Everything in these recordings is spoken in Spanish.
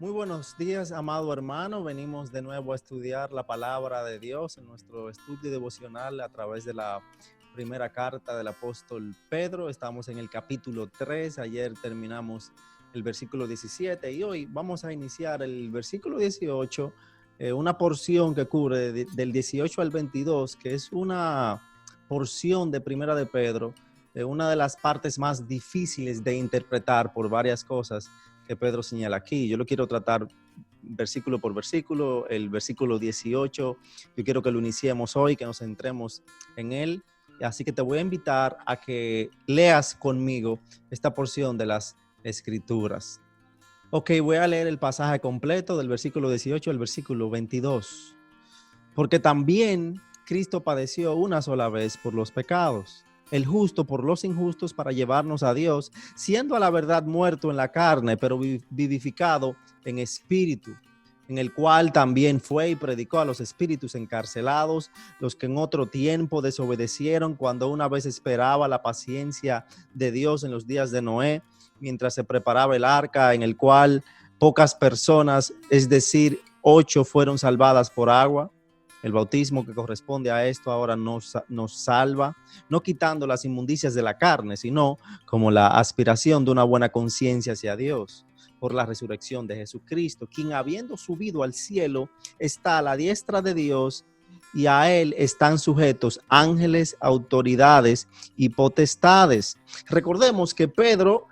Muy buenos días, amado hermano. Venimos de nuevo a estudiar la palabra de Dios en nuestro estudio devocional a través de la primera carta del apóstol Pedro. Estamos en el capítulo 3. Ayer terminamos el versículo 17 y hoy vamos a iniciar el versículo 18, una porción que cubre del 18 al 22, que es una porción de primera de Pedro, una de las partes más difíciles de interpretar por varias cosas que Pedro señala aquí. Yo lo quiero tratar versículo por versículo. El versículo 18, yo quiero que lo iniciemos hoy, que nos centremos en él. Así que te voy a invitar a que leas conmigo esta porción de las Escrituras. Ok, voy a leer el pasaje completo del versículo 18 al versículo 22. Porque también Cristo padeció una sola vez por los pecados, el justo por los injustos, para llevarnos a Dios, siendo a la verdad muerto en la carne, pero vivificado en espíritu, en el cual también fue y predicó a los espíritus encarcelados, los que en otro tiempo desobedecieron, cuando una vez esperaba la paciencia de Dios en los días de Noé, mientras se preparaba el arca, en el cual pocas personas, es decir, 8 fueron salvadas por agua. El bautismo que corresponde a esto ahora nos salva, no quitando las inmundicias de la carne, sino como la aspiración de una buena conciencia hacia Dios, por la resurrección de Jesucristo, quien habiendo subido al cielo está a la diestra de Dios, y a él están sujetos ángeles, autoridades y potestades. Recordemos que Pedro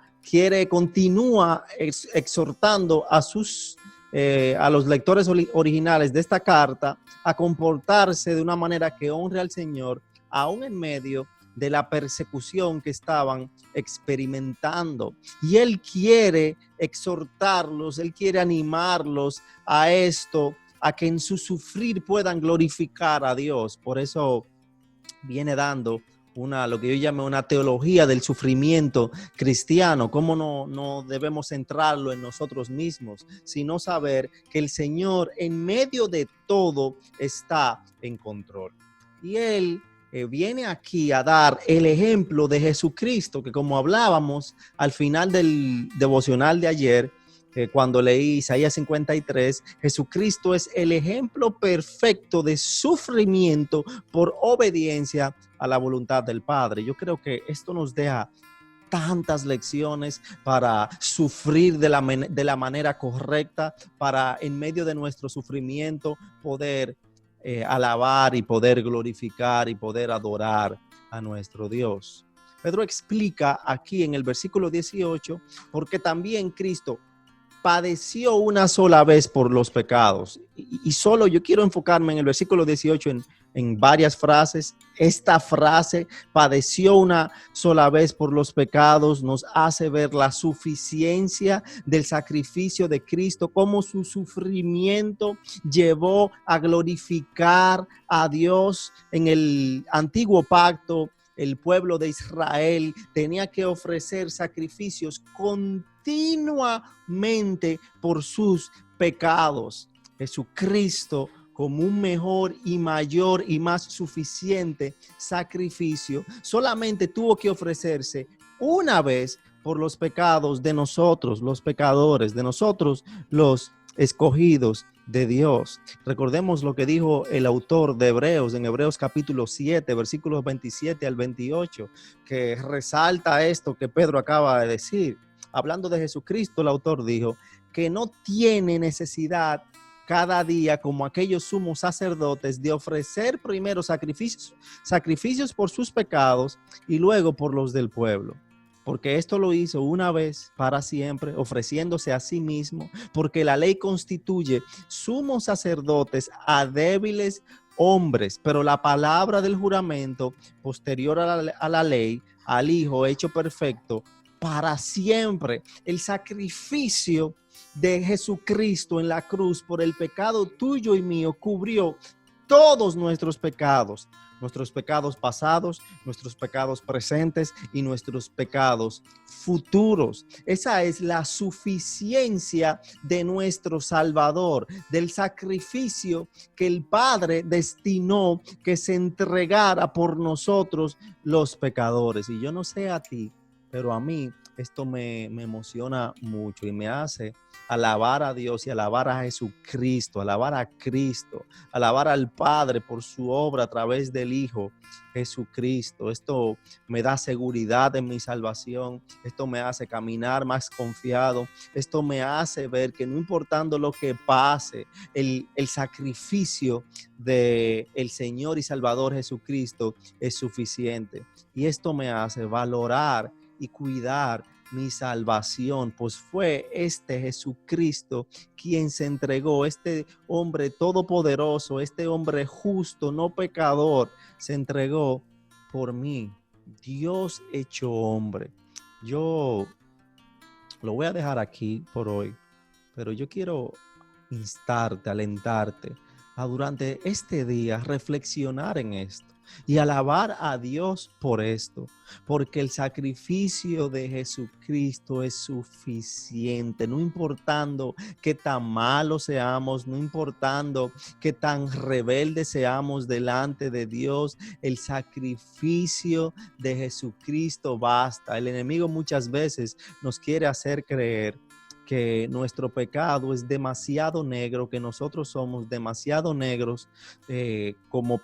continúa exhortando a los lectores originales de esta carta a comportarse de una manera que honre al Señor, aún en medio de la persecución que estaban experimentando. Y Él quiere exhortarlos, Él quiere animarlos a esto, a que en su sufrir puedan glorificar a Dios. Por eso viene dando lo que yo llamo una teología del sufrimiento cristiano. Cómo no debemos centrarlo en nosotros mismos, sino saber que el Señor en medio de todo está en control. Y Él viene aquí a dar el ejemplo de Jesucristo, que como hablábamos al final del devocional de ayer, cuando leí Isaías 53, Jesucristo es el ejemplo perfecto de sufrimiento por obediencia a la voluntad del Padre. Yo creo que esto nos deja tantas lecciones para sufrir de la manera correcta, para en medio de nuestro sufrimiento poder alabar y poder glorificar y poder adorar a nuestro Dios. Pedro explica aquí en el versículo 18, porque también Cristo padeció una sola vez por los pecados. Y solo yo quiero enfocarme en el versículo 18 en varias frases. Esta frase, padeció una sola vez por los pecados, nos hace ver la suficiencia del sacrificio de Cristo, cómo su sufrimiento llevó a glorificar a Dios. En el antiguo pacto, el pueblo de Israel tenía que ofrecer sacrificios continuamente por sus pecados. Jesucristo, como un mejor y mayor y más suficiente sacrificio, solamente tuvo que ofrecerse una vez por los pecados de nosotros, los pecadores, de nosotros, los escogidos de Dios. Recordemos lo que dijo el autor de Hebreos en Hebreos capítulo 7, versículos 27 al 28, que resalta esto que Pedro acaba de decir. Hablando de Jesucristo, el autor dijo que no tiene necesidad cada día, como aquellos sumos sacerdotes, de ofrecer primero sacrificios por sus pecados y luego por los del pueblo. Porque esto lo hizo una vez para siempre, ofreciéndose a sí mismo, porque la ley constituye sumos sacerdotes a débiles hombres, pero la palabra del juramento posterior a la ley, al Hijo hecho perfecto, para siempre. El sacrificio de Jesucristo en la cruz por el pecado tuyo y mío cubrió todos nuestros pecados pasados, nuestros pecados presentes y nuestros pecados futuros. Esa es la suficiencia de nuestro Salvador, del sacrificio que el Padre destinó que se entregara por nosotros los pecadores. Y yo no sé a ti, pero a mí esto me emociona mucho y me hace alabar a Dios y alabar a Jesucristo, alabar a Cristo, alabar al Padre por su obra a través del Hijo Jesucristo. Esto me da seguridad en mi salvación. Esto me hace caminar más confiado. Esto me hace ver que no importando lo que pase, el sacrificio del Señor y Salvador Jesucristo es suficiente. Y esto me hace valorar y cuidar mi salvación, pues fue este Jesucristo quien se entregó, este hombre todopoderoso, este hombre justo, no pecador, se entregó por mí. Dios hecho hombre. Yo lo voy a dejar aquí por hoy, pero yo quiero instarte, alentarte a durante este día reflexionar en esto y alabar a Dios por esto, porque el sacrificio de Jesucristo es suficiente, no importando qué tan malos seamos, no importando qué tan rebeldes seamos delante de Dios, el sacrificio de Jesucristo basta. El enemigo muchas veces nos quiere hacer creer que nuestro pecado es demasiado negro, que nosotros somos demasiado negros como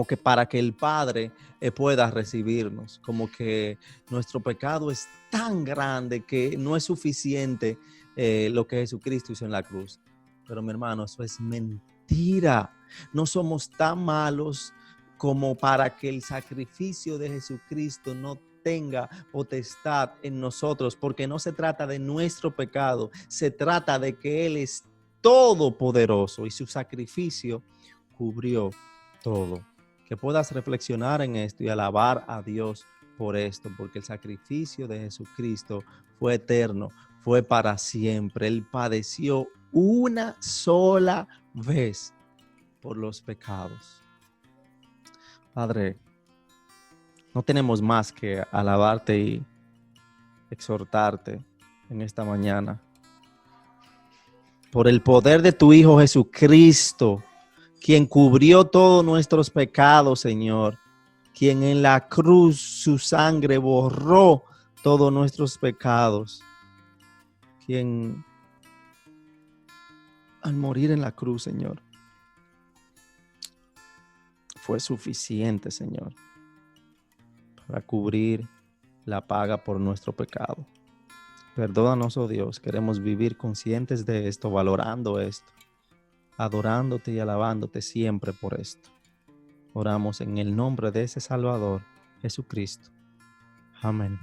que para que el Padre pueda recibirnos, como que nuestro pecado es tan grande que no es suficiente lo que Jesucristo hizo en la cruz. Pero mi hermano, eso es mentira. No somos tan malos como para que el sacrificio de Jesucristo no tenga potestad en nosotros, porque no se trata de nuestro pecado, se trata de que Él es todopoderoso y su sacrificio cubrió todo. Que puedas reflexionar en esto y alabar a Dios por esto, porque el sacrificio de Jesucristo fue eterno, fue para siempre. Él padeció una sola vez por los pecados. Padre, no tenemos más que alabarte y exhortarte en esta mañana. Por el poder de tu Hijo Jesucristo, quien cubrió todos nuestros pecados, Señor, quien en la cruz su sangre borró todos nuestros pecados, quien al morir en la cruz, Señor, fue suficiente, Señor, para cubrir la paga por nuestro pecado. Perdónanos, oh Dios, queremos vivir conscientes de esto, valorando esto, adorándote y alabándote siempre por esto. Oramos en el nombre de ese Salvador, Jesucristo. Amén.